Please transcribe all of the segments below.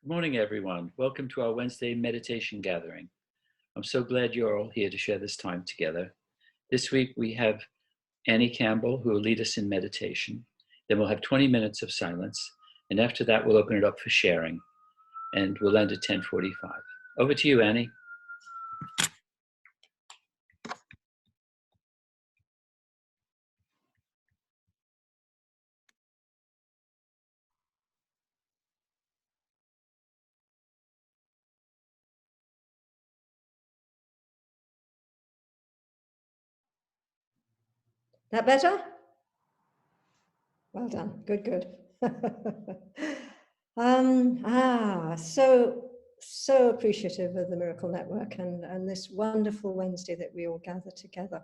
Good morning, everyone. Welcome to our Wednesday meditation gathering. I'm so glad you're all here to share this time together. This week we have Annie Campbell, who will lead us in meditation. Then we'll have 20 minutes of silence. And after that, we'll open it up for sharing. And we'll end at 10:45. Over to you, Annie. That better? Well done. Good, good. So appreciative of the Miracle Network and this wonderful Wednesday that we all gather together.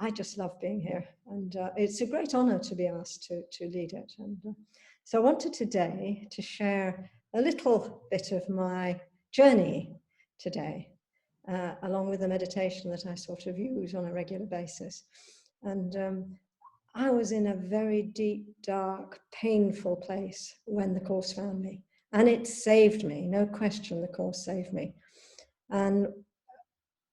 I just love being here, and it's a great honor to be asked to lead it. And so I wanted today to share a little bit of my journey today, along with the meditation that I sort of use on a regular basis. And I was in a very deep, dark, painful place when the Course found me. And it saved me, no question, the Course saved me. And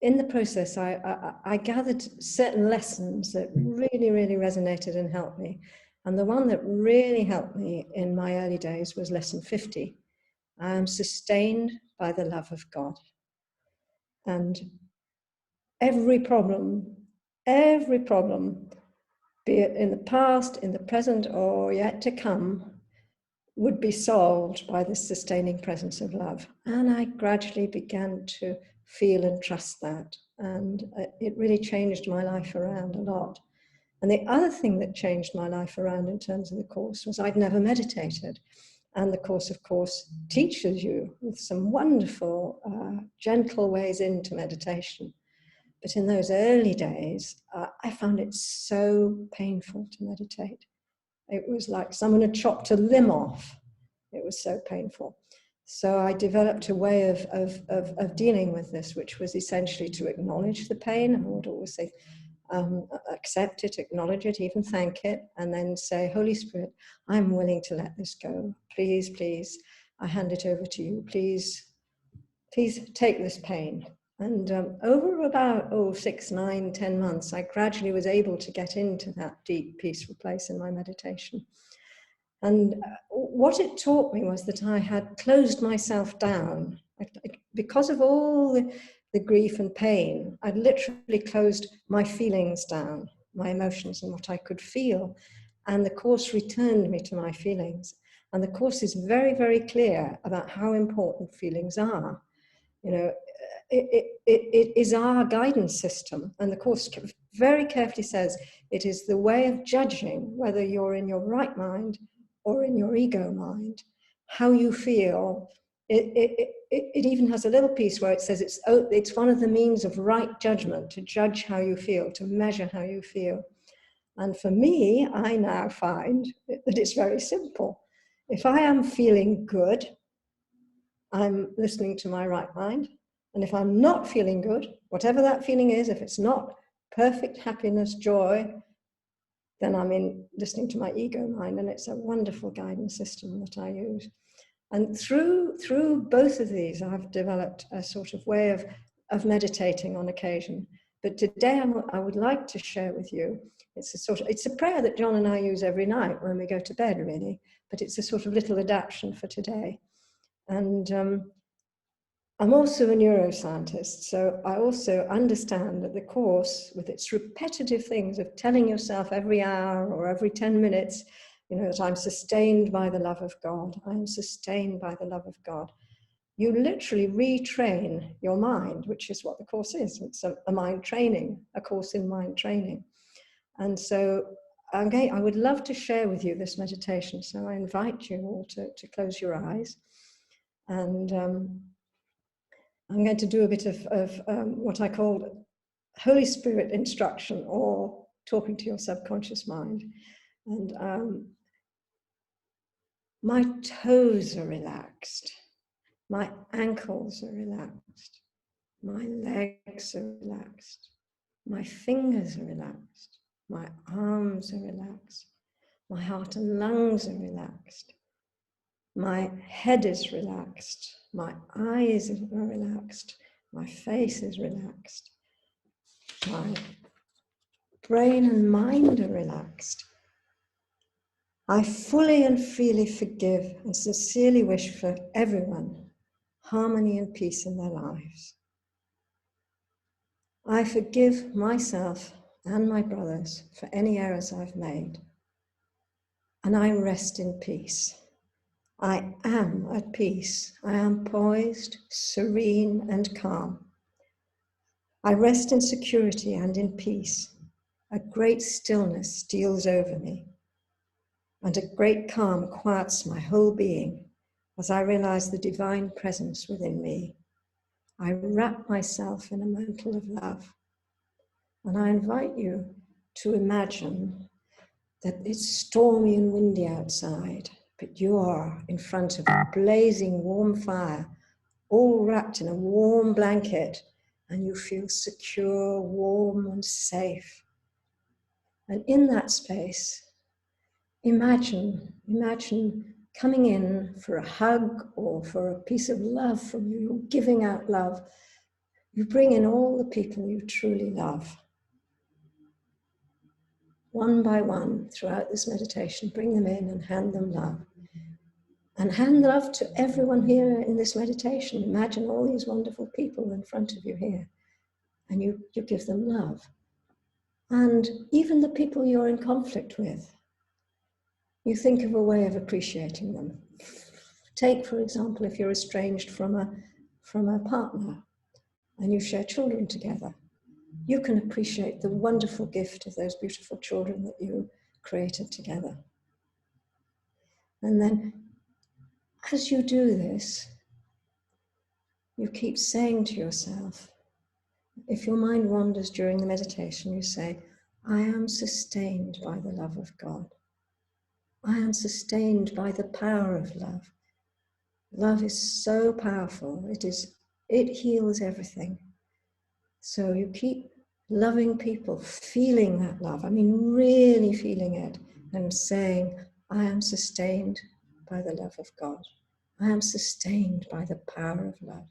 in the process, I gathered certain lessons that really, really resonated and helped me. And the one that really helped me in my early days was lesson 50. I am sustained by the love of God. And every problem, be it in the past, in the present, or yet to come, would be solved by the sustaining presence of love. And I gradually began to feel and trust that. And it really changed my life around a lot. And the other thing that changed my life around in terms of the Course was I'd never meditated. And the Course, of course, teaches you with some wonderful, gentle ways into meditation. But in those early days, I found it so painful to meditate. It was like someone had chopped a limb off. It was so painful. So I developed a way of dealing with this, which was essentially to acknowledge the pain. I would always say, accept it, acknowledge it, even thank it, and then say, Holy Spirit, I'm willing to let this go. Please, please, I hand it over to you. Please, please take this pain. And over about 6, 9, 10 months, I gradually was able to get into that deep, peaceful place in my meditation. And what it taught me was that I had closed myself down. Because of all the grief and pain, I'd literally closed my feelings down, my emotions and what I could feel. And the Course returned me to my feelings. And the Course is very, very clear about how important feelings are. You know, it is our guidance system. And the Course very carefully says it is the way of judging whether you're in your right mind or in your ego mind, how you feel. It even has a little piece where it says it's one of the means of right judgment, to judge how you feel, to measure how you feel. And for me, I now find that it's very simple. If I am feeling good, I'm listening to my right mind. And if I'm not feeling good, whatever that feeling is, if it's not perfect happiness, joy, then I'm listening to my ego mind. And it's a wonderful guidance system that I use. And through both of these, I've developed a sort of way of meditating on occasion. But today I would like to share with you, it's a prayer that John and I use every night when we go to bed, really, but it's a sort of little adaptation for today. And I'm also a neuroscientist, so I also understand that the Course, with its repetitive things of telling yourself every hour or every 10 minutes, you know, that I'm sustained by the love of God, I'm sustained by the love of God. You literally retrain your mind, which is what the Course is. It's a mind training, a course in mind training. And so I would love to share with you this meditation. So I invite you all to close your eyes. And I'm going to do a bit of what I call Holy Spirit instruction, or talking to your subconscious mind. And my toes are relaxed. My ankles are relaxed. My legs are relaxed. My fingers are relaxed. My arms are relaxed. My heart and lungs are relaxed. My head is relaxed. My eyes are relaxed. My face is relaxed. My brain and mind are relaxed. I fully and freely forgive and sincerely wish for everyone harmony and peace in their lives. I forgive myself and my brothers for any errors I've made, and I rest in peace. I am at peace. I am poised, serene, and calm. I rest in security and in peace. A great stillness steals over me, and a great calm quiets my whole being as I realize the divine presence within me. I wrap myself in a mantle of love, and I invite you to imagine that it's stormy and windy outside, but you are in front of a blazing warm fire, all wrapped in a warm blanket, and you feel secure, warm, and safe. And in that space, imagine coming in for a hug or for a piece of love from you. You're giving out love. You bring in all the people you truly love. One by one, throughout this meditation, bring them in and hand them love. And hand love to everyone here in this meditation. Imagine all these wonderful people in front of you here. And you give them love. And even the people you're in conflict with, you think of a way of appreciating them. Take, for example, if you're estranged from a partner and you share children together, you can appreciate the wonderful gift of those beautiful children that you created together. And then, as you do this, you keep saying to yourself, if your mind wanders during the meditation, you say, I am sustained by the love of God. I am sustained by the power of love. Love is so powerful. It heals everything. So you keep loving people, feeling that love. I mean, really feeling it and saying, I am sustained by the love of God. I am sustained by the power of love.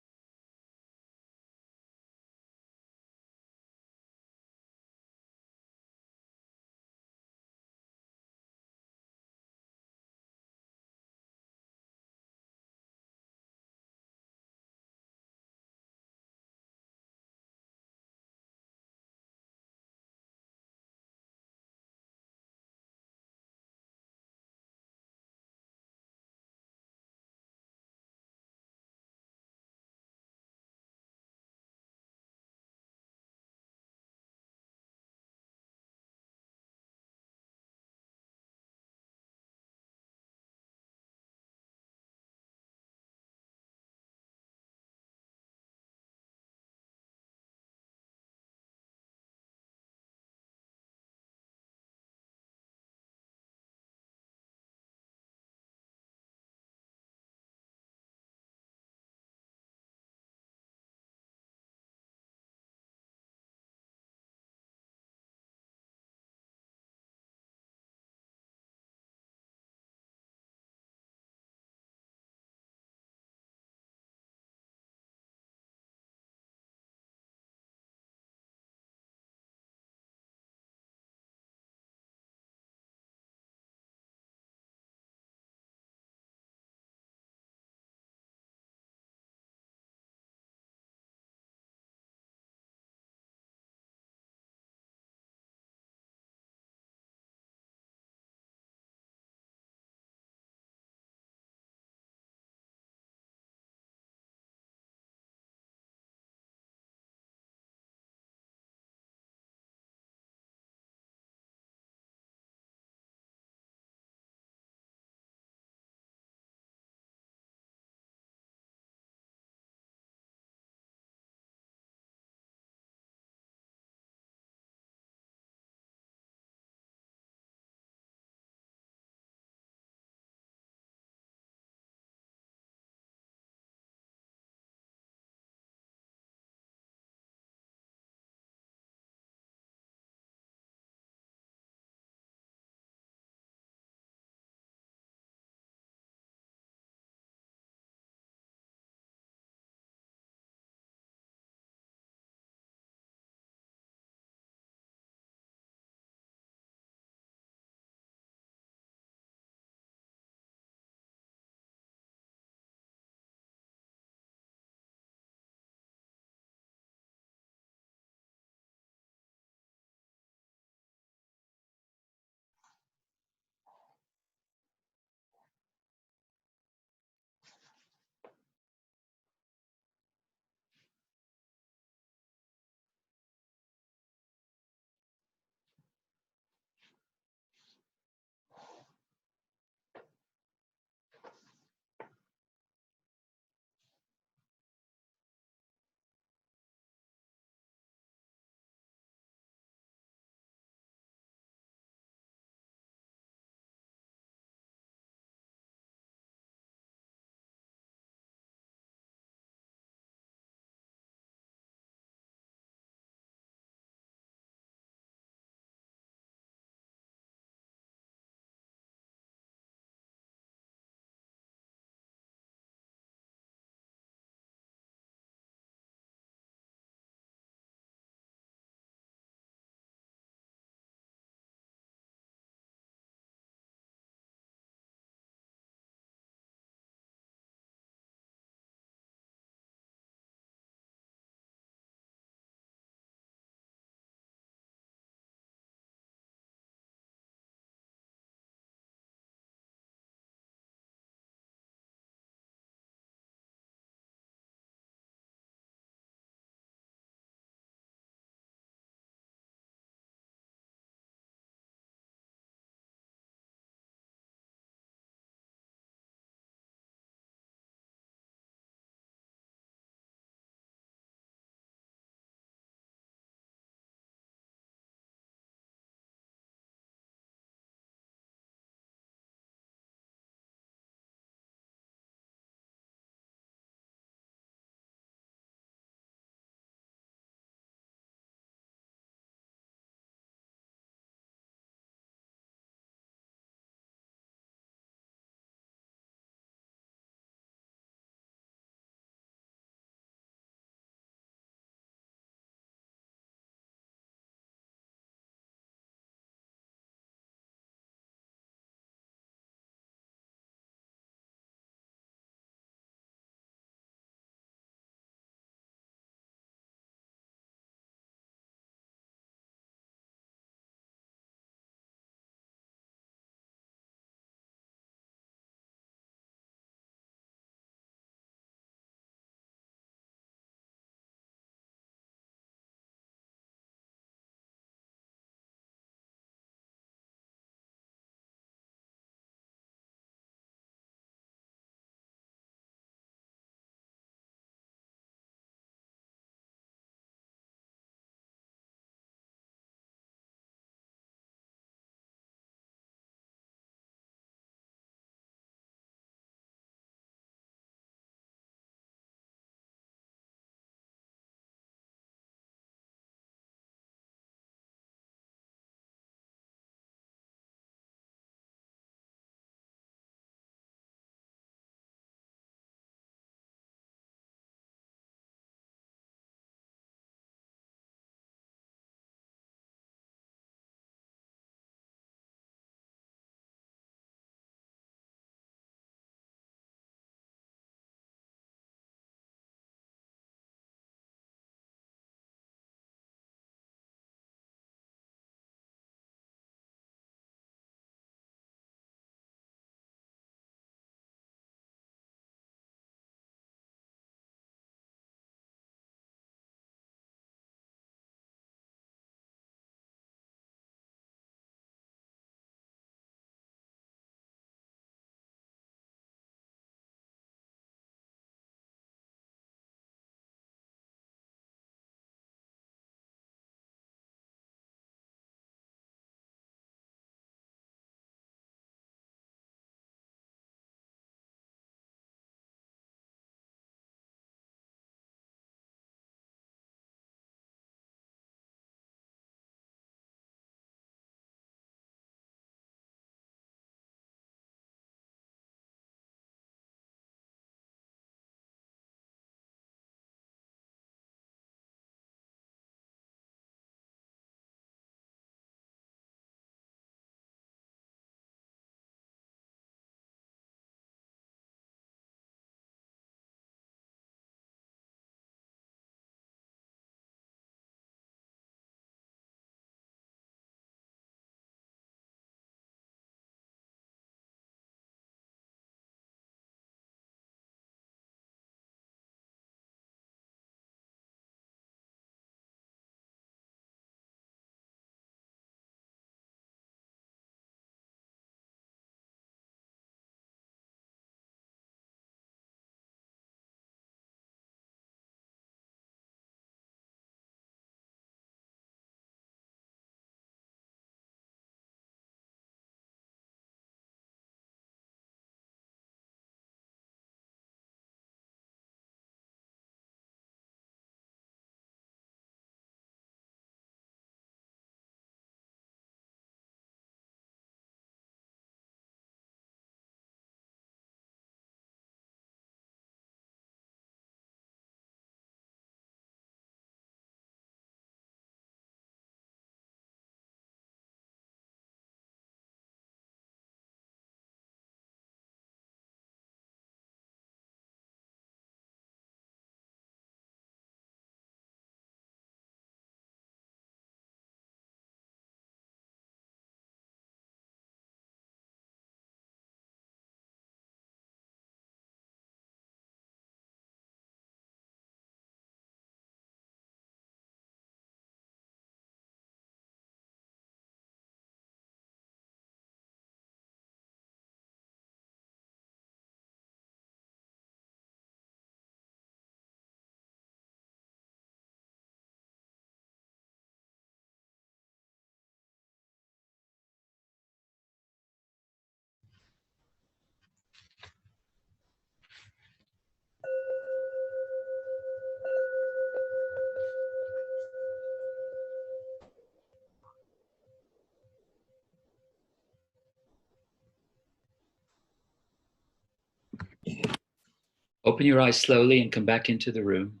Open your eyes slowly and come back into the room.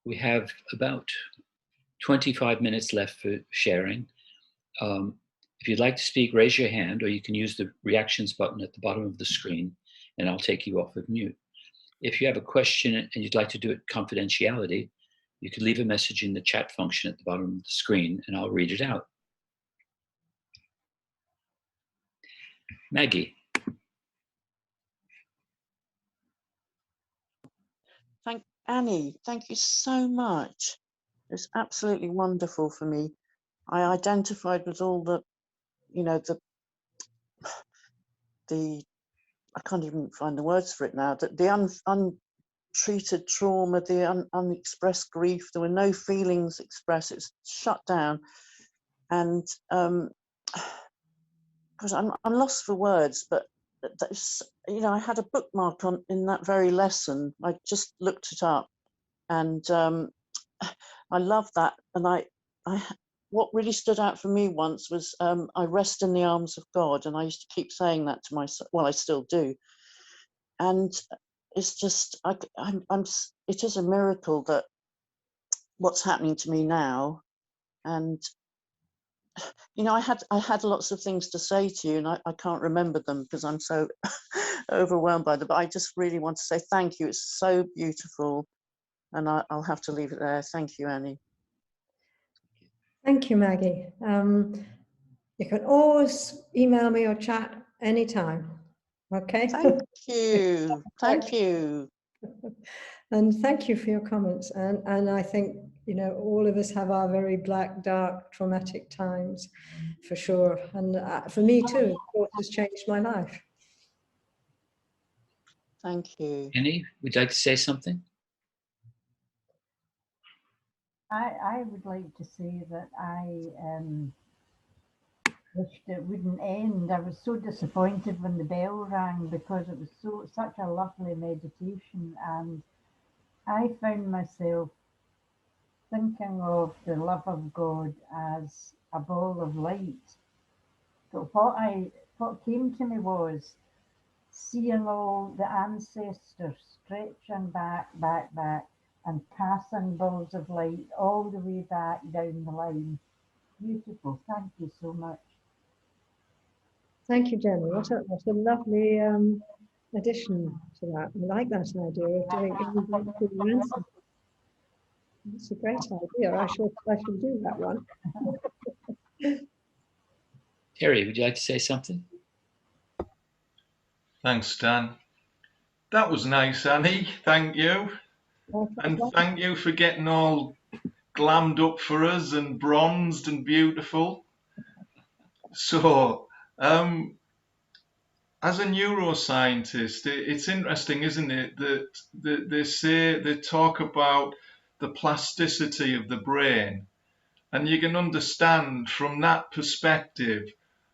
We have about 25 minutes left for sharing. If you'd like to speak, raise your hand, or you can use the reactions button at the bottom of the screen, and I'll take you off of mute. If you have a question and you'd like to do it confidentiality, you could leave a message in the chat function at the bottom of the screen, and I'll read it out. Maggie. Annie, thank you so much. It's absolutely wonderful for me. I identified with all the, I can't even find the words for it now, the untreated trauma, the unexpressed grief. There were no feelings expressed. It's shut down. And because I'm lost for words, but that's, I had a bookmark in that very lesson. I just looked it up, and I love that. And I what really stood out for me once was I rest in the arms of God, and I used to keep saying that to myself. Well, I still do, and it's just it is a miracle that what's happening to me now. And I had lots of things to say to you, and I can't remember them because I'm so overwhelmed by them. But I just really want to say thank you. It's so beautiful, and I'll have to leave it there. Thank you, Annie. Thank you, Maggie. You can always email me or chat anytime. Okay. Thank you. Thank you. And thank you for your comments. And I think, all of us have our very black, dark, traumatic times, for sure. And for me too, of course, has changed my life. Thank you. Annie, would you like to say something? I would like to say that I wished it wouldn't end. I was so disappointed when the bell rang because it was such a lovely meditation, and I found myself thinking of the love of God as a ball of light. But what came to me was seeing all the ancestors stretching back, and passing balls of light all the way back down the line. Beautiful. Thank you so much. Thank you, Jenny. What a lovely addition to that. I like that idea of doing everything. It's a great idea. I shall do that one. Terry, would you like to say something? Thanks, Dan. That was nice, Annie. Thank you. And thank you for getting all glammed up for us and bronzed and beautiful. So, as a neuroscientist, it's interesting, isn't it, that they talk about the plasticity of the brain. And you can understand from that perspective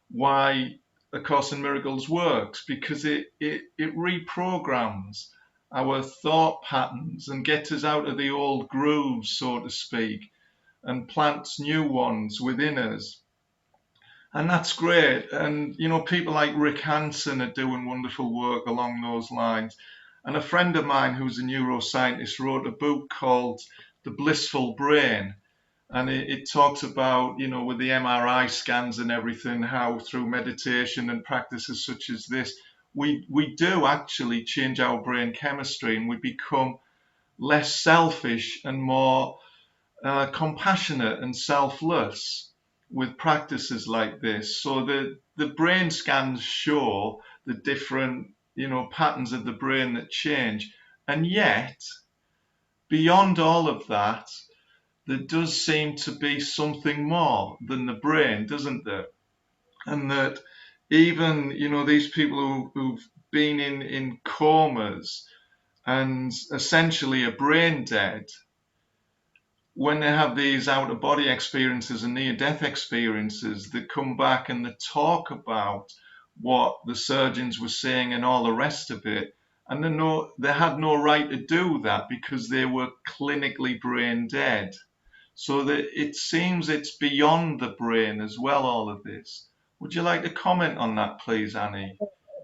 why A Course in Miracles works, because it reprograms our thought patterns and gets us out of the old grooves, so to speak, and plants new ones within us. And that's great. And, people like Rick Hansen are doing wonderful work along those lines. And a friend of mine who's a neuroscientist wrote a book called The Blissful Brain. And it talks about, with the MRI scans and everything, how through meditation and practices such as this, we do actually change our brain chemistry, and we become less selfish and more compassionate and selfless with practices like this. So the brain scans show the different, patterns of the brain that change. And yet, beyond all of that, there does seem to be something more than the brain, doesn't there? And that even, these people who've been in comas and essentially are brain dead, when they have these out-of-body experiences and near-death experiences, they come back and they talk about what the surgeons were saying and all the rest of it. And they had no right to do that because they were clinically brain dead. So that it seems it's beyond the brain as well, all of this. Would you like to comment on that, please, Annie?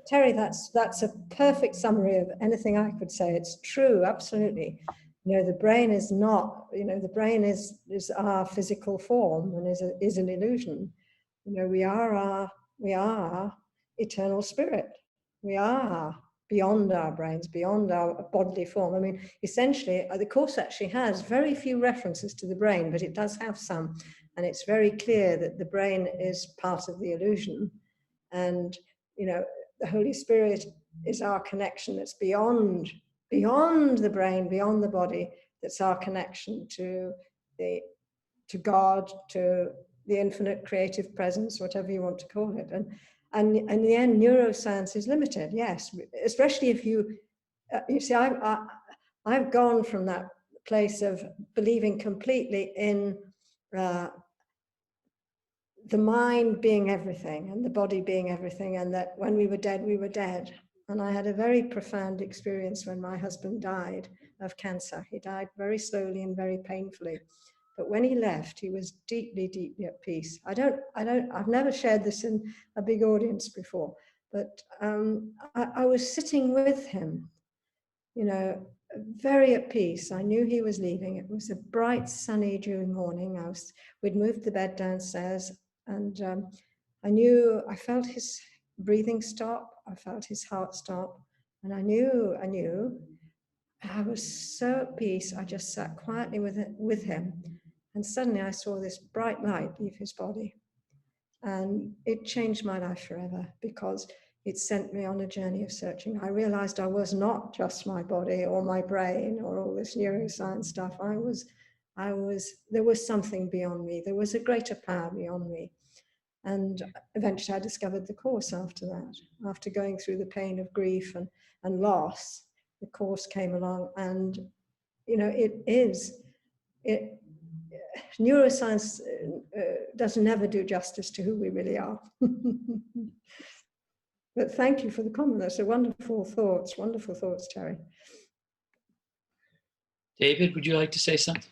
Terry, that's a perfect summary of anything I could say. It's true, absolutely. You know, the brain is not, you know, the brain is our physical form and is an illusion. You know, we are eternal spirit. We are beyond our brains, beyond our bodily form. I mean, essentially, the course actually has very few references to the brain, but it does have some. And it's very clear that the brain is part of the illusion. And, you know, the Holy Spirit is our connection that's beyond the brain, beyond the body. That's our connection to God, to the infinite creative presence, whatever you want to call it. And in the end, neuroscience is limited, yes, especially if you see, I've gone from that place of believing completely in the mind being everything and the body being everything, and that when we were dead, we were dead. And I had a very profound experience when my husband died of cancer. He died very slowly and very painfully. But when he left, he was deeply, deeply at peace. I've never shared this in a big audience before, but I was sitting with him, you know, very at peace. I knew he was leaving. It was a bright, sunny June morning. We'd moved the bed downstairs, and I felt his breathing stop. I felt his heart stop, and I knew. I was so at peace. I just sat quietly with him, and suddenly I saw this bright light leave his body, and it changed my life forever, because it sent me on a journey of searching. I realized I was not just my body or my brain or all this neuroscience stuff. There was something beyond me. There was a greater power beyond me. And eventually I discovered the Course after that. After going through the pain of grief and loss, the Course came along, and, you know, neuroscience does never do justice to who we really are. But thank you for the comment. That's a wonderful thoughts, Terry. David, would you like to say something?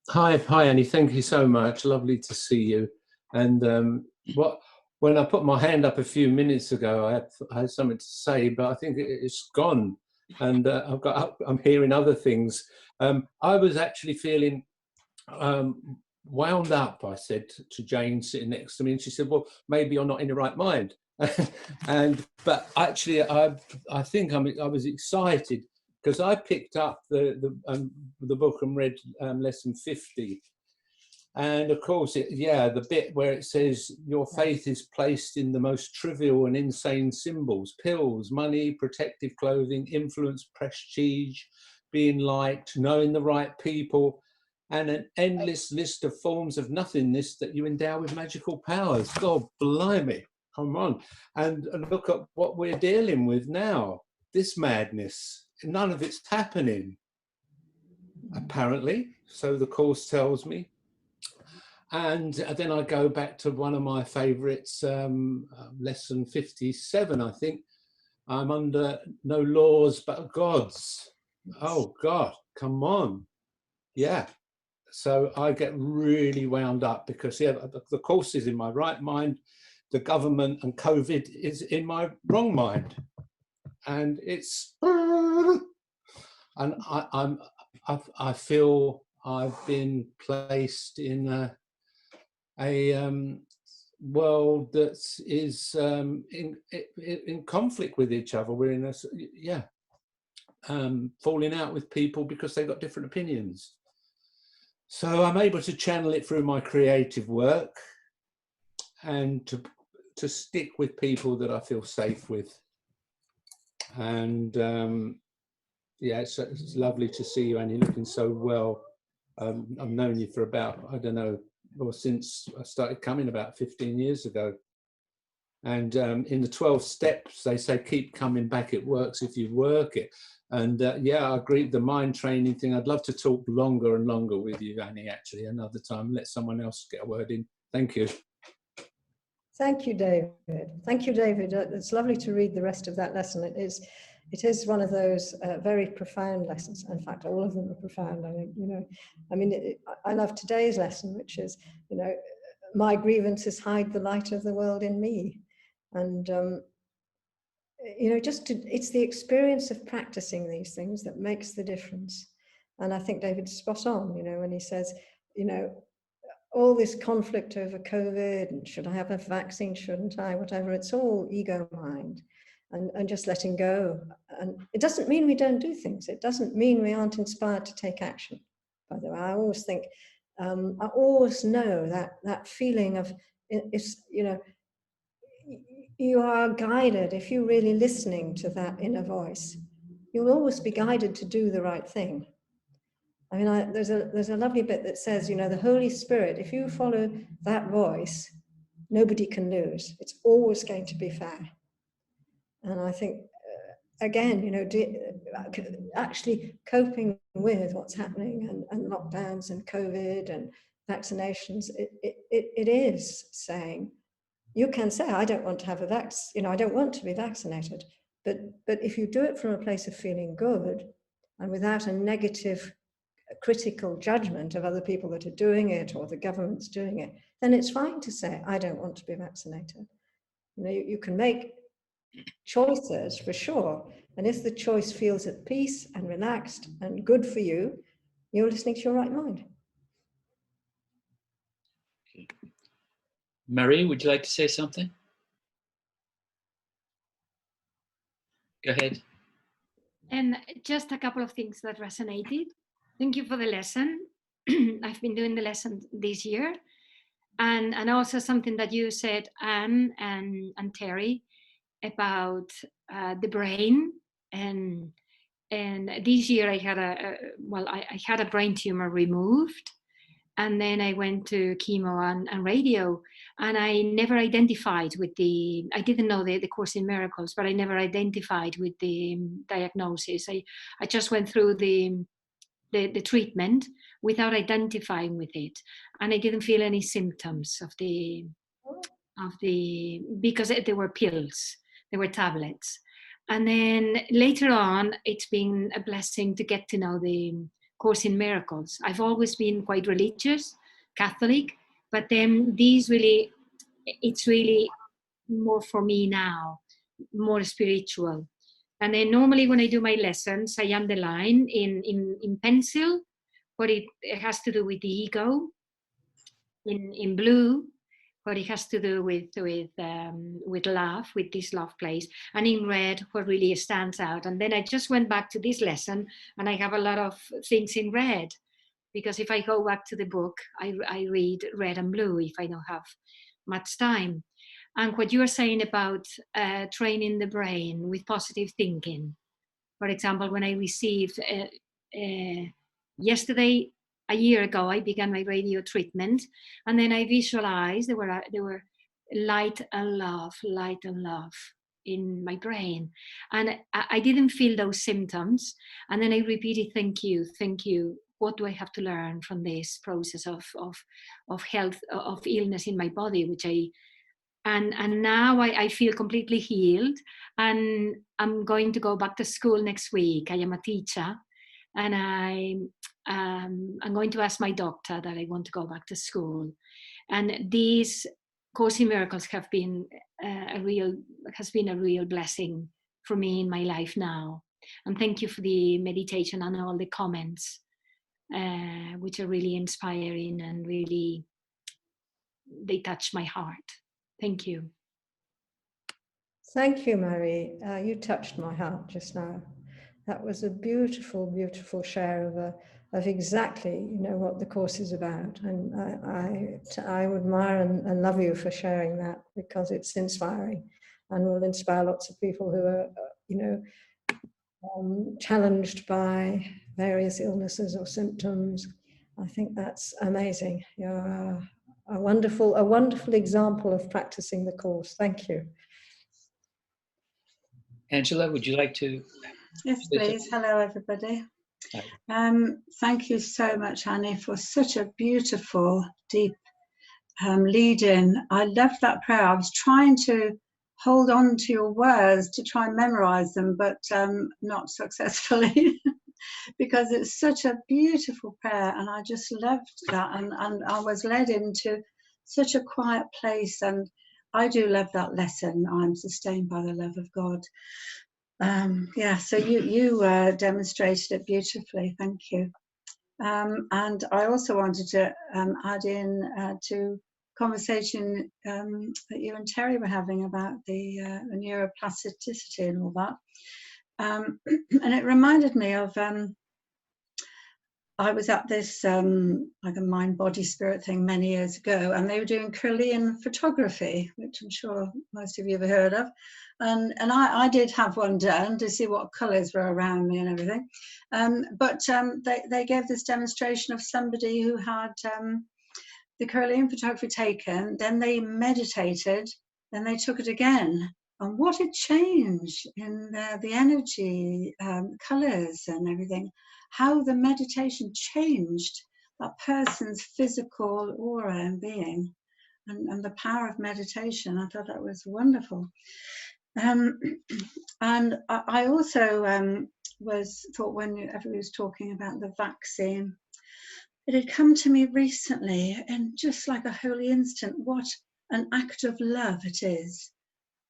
Hi, Annie. Thank you so much. Lovely to see you. And when I put my hand up a few minutes ago, I had something to say, but I think it's gone. And I'm hearing other things. I was actually feeling wound up, I said to Jane sitting next to me, and she said, well, maybe you're not in the right mind. But actually I think I was excited, because I picked up the book and read lesson 50, and of course the bit where it says your faith is placed in the most trivial and insane symbols: pills, money, protective clothing, influence, prestige, being liked, knowing the right people, and an endless list of forms of nothingness that you endow with magical powers. God blimey, come on. And look at what we're dealing with now, this madness. None of it's happening, apparently, so the Course tells me. And then I go back to one of my favorites, lesson 57, I think. I'm under no laws but God's. Oh God, come on. Yeah. So I get really wound up, because the Course is in my right mind, the government and COVID is in my wrong mind, and it's, and I feel I've been placed in a world that is in conflict with each other. We're in falling out with people because they've got different opinions. So I'm able to channel it through my creative work, and to stick with people that I feel safe with. And it's lovely to see you, Annie, looking so well. I've known you for about, I don't know, or since I started coming about 15 years ago. And in the 12 steps, they say, keep coming back. It works if you work it. And I agree with the mind training thing. I'd love to talk longer and longer with you, Annie, actually, another time. Let someone else get a word in. Thank you. Thank you, David. Thank you, David. It's lovely to read the rest of that lesson. It is one of those very profound lessons. In fact, all of them are profound. I think, I love today's lesson, which is, my grievances hide the light of the world in me. And, you know, it's the experience of practicing these things that makes the difference. And I think David's spot on, you know, when he says, you know, all this conflict over COVID and should I have a vaccine, shouldn't I, whatever, it's all ego mind and just letting go. And it doesn't mean we don't do things. It doesn't mean we aren't inspired to take action. By the way, I always think, I always know that feeling of, it's, you know, you are guided, if you're really listening to that inner voice, you'll always be guided to do the right thing. I mean, there's a lovely bit that says, you know, the Holy Spirit, if you follow that voice, nobody can lose. It's always going to be fair. And I think, again, you know, actually coping with what's happening and lockdowns and COVID and vaccinations, it is saying, you can say, I don't want to have a vaccine, you know, I don't want to be vaccinated. But if you do it from a place of feeling good and without a negative critical judgment of other people that are doing it or the government's doing it, then it's fine to say, I don't want to be vaccinated. You know, you can make choices for sure. And if the choice feels at peace and relaxed and good for you, you're listening to your right mind. Okay. Marie, would you like to say something? Go ahead. And just a couple of things that resonated. Thank you for the lesson. I've been doing the lesson this year. And also something that you said, Anne and Terry, about the brain. And this year I had I had a brain tumor removed. And then I went to chemo and radio, and I never identified with I didn't know the Course in Miracles, but I never identified with the diagnosis. I just went through the treatment without identifying with it. And I didn't feel any symptoms because they were pills, they were tablets. And then later on, it's been a blessing to get to know the Course in Miracles. I've always been quite religious, Catholic, but then it's really more for me now, more spiritual. And then normally when I do my lessons, I underline in pencil, but it has to do with the ego, in blue, what it has to do with love, with this love place, and in red, what really stands out. And then I just went back to this lesson, and I have a lot of things in red, because if I go back to the book, I read red and blue if I don't have much time. And what you are saying about training the brain with positive thinking. For example, when I received yesterday, a year ago, I began my radio treatment, and then I visualized there were light and love in my brain, and I didn't feel those symptoms. And then I repeated, thank you. What do I have to learn from this process of health, of illness in my body, and now I feel completely healed, and I'm going to go back to school next week. I am a teacher, and I'm going to ask my doctor that I want to go back to school. And these Course in Miracles have been a real blessing for me in my life now. And thank you for the meditation and all the comments, which are really inspiring and really, they touch my heart. Thank you. Thank you, Marie. You touched my heart just now. That was a beautiful, beautiful share of exactly, you know, what the Course is about. And I admire and love you for sharing that, because it's inspiring and will inspire lots of people who are, you know, challenged by various illnesses or symptoms. I think that's amazing. You're a wonderful example of practicing the Course. Thank you. Angela, would you like to? Yes, please. Hello, everybody. Thank you so much, Annie, for such a beautiful, deep lead-in. I loved that prayer. I was trying to hold on to your words to try and memorize them, but not successfully, because it's such a beautiful prayer, and I just loved that. And I was led into such a quiet place. And I do love that lesson. I'm sustained by the love of God. Yeah, so you demonstrated it beautifully. Thank you. And I also wanted to add in to conversation that you and Terry were having about the neuroplasticity and all that. And it reminded me of, I was at this like a mind, body, spirit thing many years ago, and they were doing Kirlian photography, which I'm sure most of you have heard of. And I did have one done to see what colours were around me and everything. But they gave this demonstration of somebody who had the Kirlian photography taken, then they meditated, then they took it again. And what a change in the energy, colours and everything, how the meditation changed that person's physical aura and being, and the power of meditation. I thought that was wonderful. And I also thought when everybody was talking about the vaccine, it had come to me recently in just like a holy instant, what an act of love it is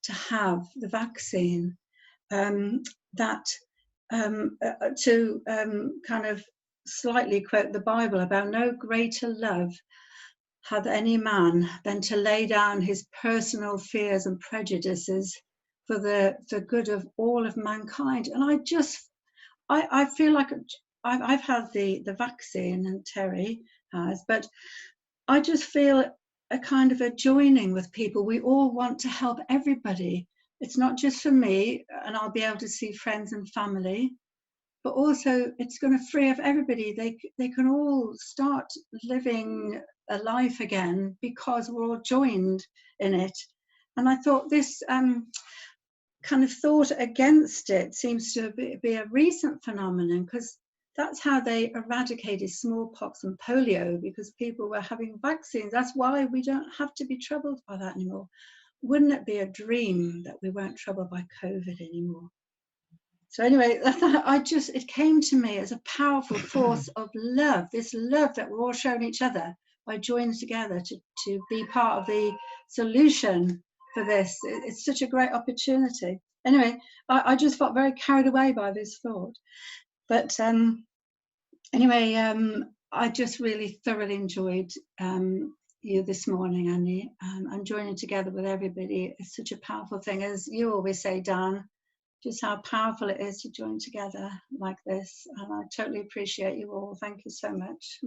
to have the vaccine, that to kind of slightly quote the Bible about no greater love hath any man than to lay down his personal fears and prejudices for the good of all of mankind. And I feel like I've had the vaccine, and Terry has, but I just feel a kind of a joining with people. We all want to help everybody. It's not just for me, and I'll be able to see friends and family, but also it's going to free up everybody. They can all start living a life again because we're all joined in it. And I thought this kind of thought against it seems to be a recent phenomenon, because that's how they eradicated smallpox and polio, because people were having vaccines. That's why we don't have to be troubled by that anymore. Wouldn't it be a dream that we weren't troubled by COVID anymore? So anyway, it came to me as a powerful force of love, this love that we're all showing each other by joining together to be part of the solution for this. It's such a great opportunity. Anyway, I just felt very carried away by this thought. But anyway, I just really thoroughly enjoyed you this morning, Annie, and joining together with everybody is such a powerful thing. As you always say, Dan, just how powerful it is to join together like this. And I totally appreciate you all. Thank you so much.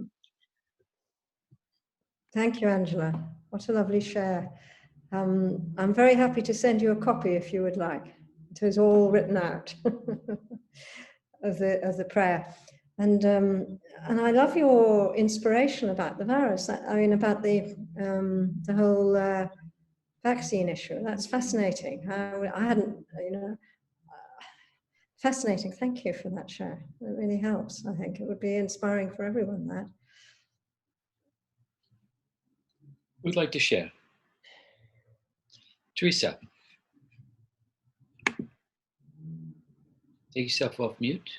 Thank you, Angela. What a lovely share. I'm very happy to send you a copy if you would like. It was all written out as the prayer. And I love your inspiration about the virus. I mean, about the whole vaccine issue. That's fascinating. I hadn't, fascinating. Thank you for that share. It really helps. I think it would be inspiring for everyone, that. Who'd like to share? Teresa. Take yourself off mute.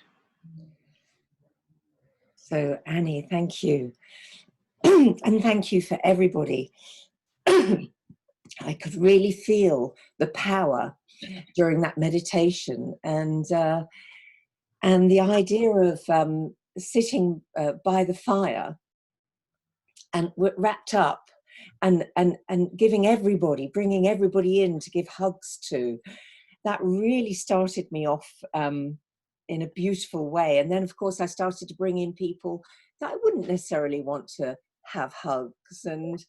So, Annie, thank you. And thank you for everybody. I could really feel the power during that meditation, and the idea of sitting by the fire and wrapped up and giving everybody, bringing everybody in to give hugs to, that really started me off in a beautiful way. And then, of course, I started to bring in people that I wouldn't necessarily want to have hugs. And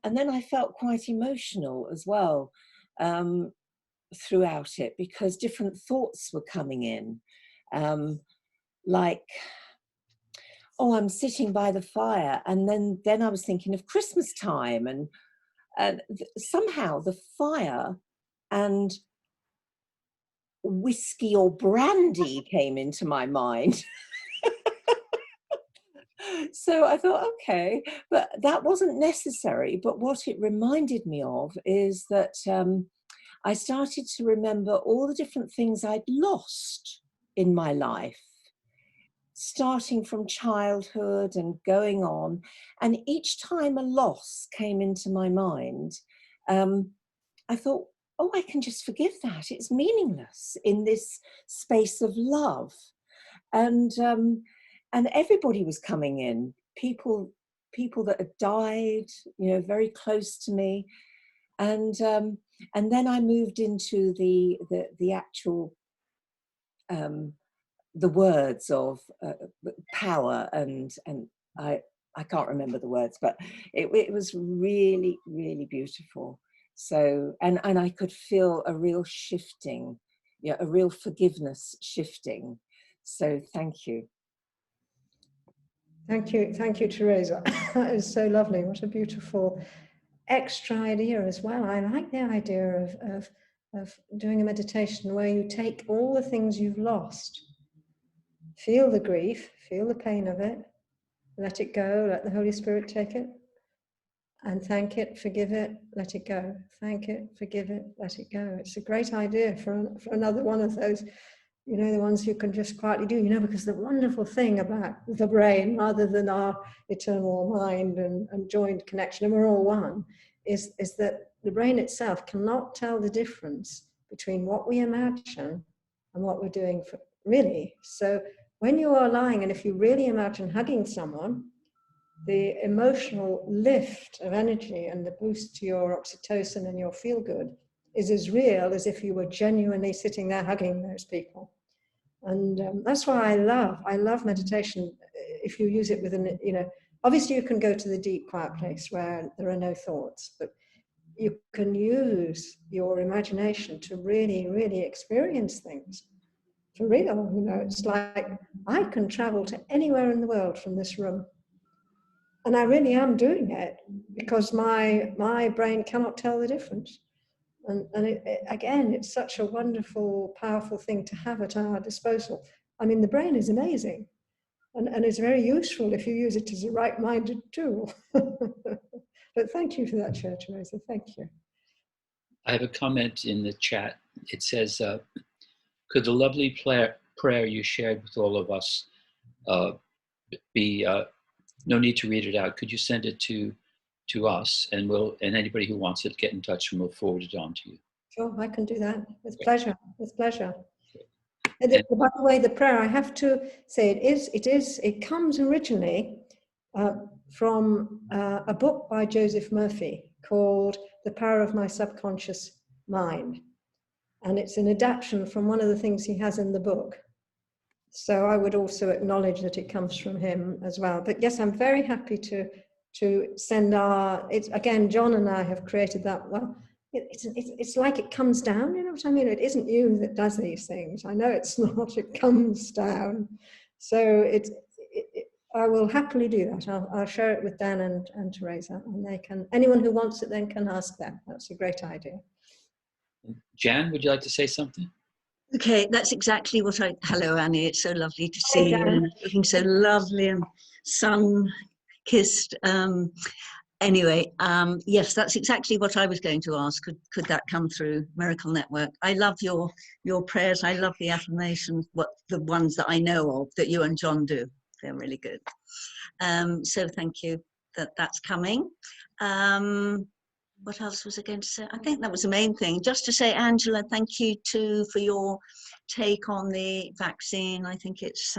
then I felt quite emotional as well throughout it, because different thoughts were coming in. Like, oh, I'm sitting by the fire. And then I was thinking of Christmas time, and somehow the fire and whiskey or brandy came into my mind. So I thought, okay, but that wasn't necessary. But what it reminded me of is that I started to remember all the different things I'd lost in my life. starting from childhood and going on. And each time a loss came into my mind, I thought, oh, I can just forgive that. It's meaningless in this space of love. And everybody was coming in, people that had died, you know, very close to me. And then I moved into the actual the words of power, and I can't remember the words, but it was really, really beautiful. So and I could feel a real shifting, yeah, a real forgiveness shifting. So thank you. Thank you, Teresa. That is so lovely. What a beautiful extra idea as well. I like the idea of doing a meditation where you take all the things you've lost, feel the grief, feel the pain of it, let it go, let the Holy Spirit take it, and thank it, forgive it, let it go. Thank it, forgive it, let it go. It's a great idea for another one of those, you know, the ones you can just quietly do, you know, because the wonderful thing about the brain, rather than our eternal mind and joined connection, and we're all one, is that the brain itself cannot tell the difference between what we imagine and what we're doing for really. So when you are lying, and if you really imagine hugging someone, the emotional lift of energy and the boost to your oxytocin and your feel good is as real as if you were genuinely sitting there hugging those people. And that's why I love meditation. If you use it within, you know, obviously you can go to the deep quiet place where there are no thoughts, but you can use your imagination to really, really experience things for real. You know, it's like I can travel to anywhere in the world from this room. And I really am doing it because my brain cannot tell the difference. And again, it's such a wonderful, powerful thing to have at our disposal. I mean, the brain is amazing and it's very useful if you use it as a right-minded tool. But thank you for that, Chair Teresa. Thank you. I have a comment in the chat. It says, could the lovely prayer you shared with all of us be, no need to read it out. Could you send it to us, and anybody who wants it, get in touch and we'll forward it on to you. Sure, I can do that with pleasure. With pleasure. And by the way, the prayer, I have to say, it comes originally from a book by Joseph Murphy called The Power of My Subconscious Mind. And it's an adaptation from one of the things he has in the book. So I would also acknowledge that it comes from him as well. But yes, I'm very happy to send again, John and I have created that. Well, it's like it comes down, you know what I mean? It isn't you that does these things. I know it's not, it comes down. So I will happily do that. I'll share it with Dan and Teresa, and anyone who wants it then can ask them. That's a great idea. Jan, would you like to say something? Okay, that's exactly what hello Annie, it's so lovely to see you, and looking so lovely and sun-kissed. Anyway, yes, that's exactly what I was going to ask. Could that come through Miracle Network? I love your prayers. I love the affirmations, the ones that I know of that you and John do. They're really good. So thank you that's coming. What else was I going to say? I think that was the main thing. Just to say, Angela, thank you too for your take on the vaccine. I think it's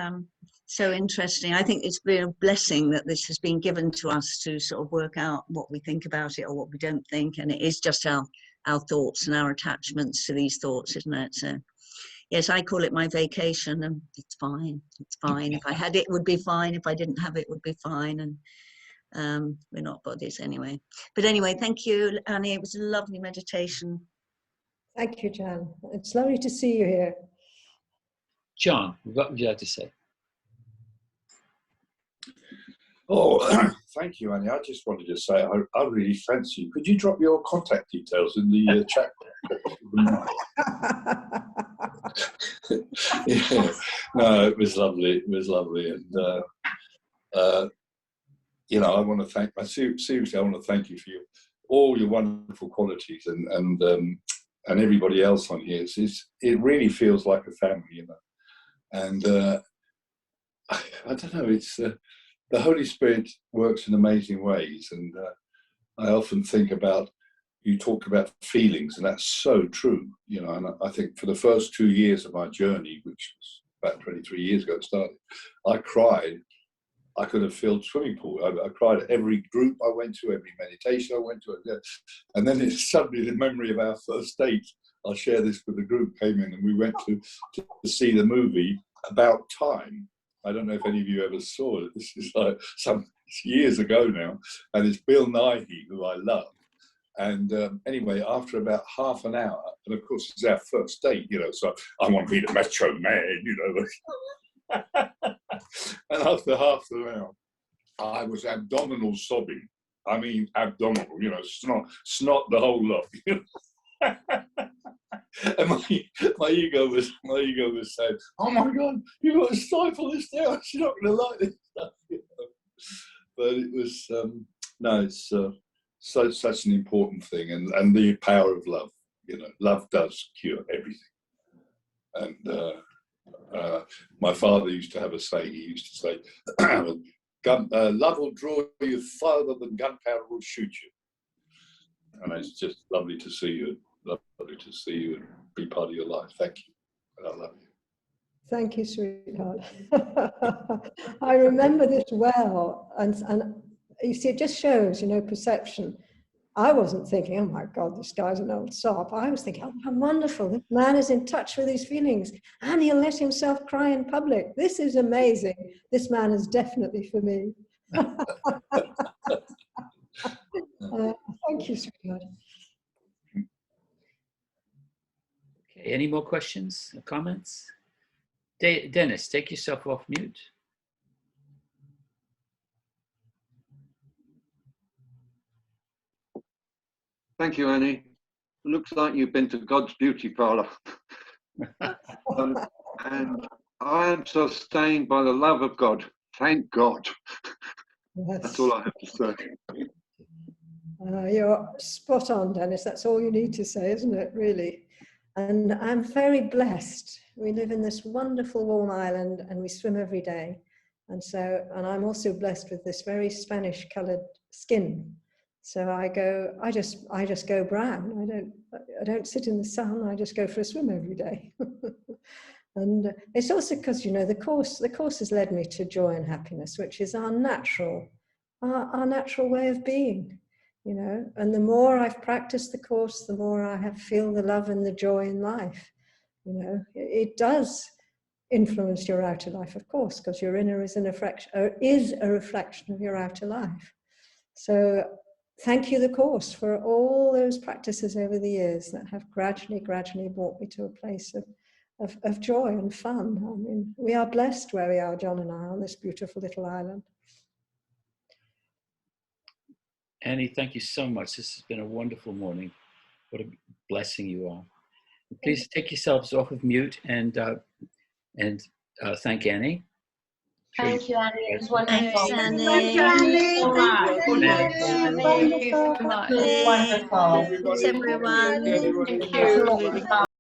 so interesting. I think it's been a blessing that this has been given to us to sort of work out what we think about it or what we don't think. And it is just our thoughts and our attachments to these thoughts, isn't it? So yes, I call it my vacation, and it's fine. It's fine. If I had it, it would be fine. If I didn't have it, it would be fine. And we're not bodies anyway. But anyway, thank you, Annie. It was a lovely meditation. Thank you, Jan. It's lovely to see you here. John, what would you like to say? Oh, thank you, Annie. I just wanted to say I really fancy you. Could you drop your contact details in the chat? Yeah. No, it was lovely. It was lovely, and you know, I want to thank. Seriously, I want to thank you for all your wonderful qualities, and everybody else on here. It really feels like a family, you know. And I don't know, it's the Holy Spirit works in amazing ways, and I often think about, you talk about feelings, and that's so true, you know. And I think for the first 2 years of my journey, which was about 23 years ago it started, I cried. I could have filled swimming pool. I cried at every group I went to, every meditation I went to, and then it's suddenly the memory of our first date. I'll share this with the group. Came in and we went to see the movie About Time. I don't know if any of you ever saw it. This is like some years ago now, and it's Bill Nighy, who I love. And anyway, after about half an hour, and of course it's our first date, you know, so I want to be the macho man, you know. And after half an hour, I was abdominal sobbing. I mean, abdominal, you know, snot the whole lot. You know? And my ego was saying, "Oh my God, you've got to stifle this down. She's not going to like this stuff." You know? But it was no, it's such an important thing, and the power of love. You know, love does cure everything. And my father used to have a saying. He used to say, "Love will draw you further than gunpowder will shoot you." And it's just lovely to see you. Lovely to see you and be part of your life. Thank you. And I love you. Thank you, sweetheart. I remember this well, and you see, it just shows, you know, perception. I wasn't thinking, "Oh my God, this guy's an old sop." I was thinking, "Oh, how wonderful! This man is in touch with his feelings, and he'll let himself cry in public. This is amazing. This man is definitely for me." Thank you, sweetheart. Okay, any more questions or comments? Dennis, take yourself off mute. Thank you, Annie. Looks like you've been to God's beauty parlour. And I am sustained by the love of God. Thank God. Yes. That's all I have to say. You're spot on, Dennis. That's all you need to say, isn't it, really? And I'm very blessed. We live in this wonderful warm island and we swim every day. And I'm also blessed with this very Spanish colored skin. So I just go brown. I don't sit in the sun. I just go for a swim every day. And it's also because, you know, the course has led me to joy and happiness, which is our natural way of being. You know, and the more I've practiced the course, the more I feel the love and the joy in life. You know, it does influence your outer life, of course, because your inner is a reflection of your outer life. So thank you, the course, for all those practices over the years that have gradually brought me to a place of joy and fun. I mean, we are blessed where we are, John and I, on this beautiful little island. Annie, thank you so much. This has been a wonderful morning. What a blessing you are. Please take yourselves off of mute and thank Annie. Thank you, Annie. It was wonderful. Thanks, Annie. Thank you, Annie. Thank you so much. It was wonderful. Thanks, everyone. Thank you.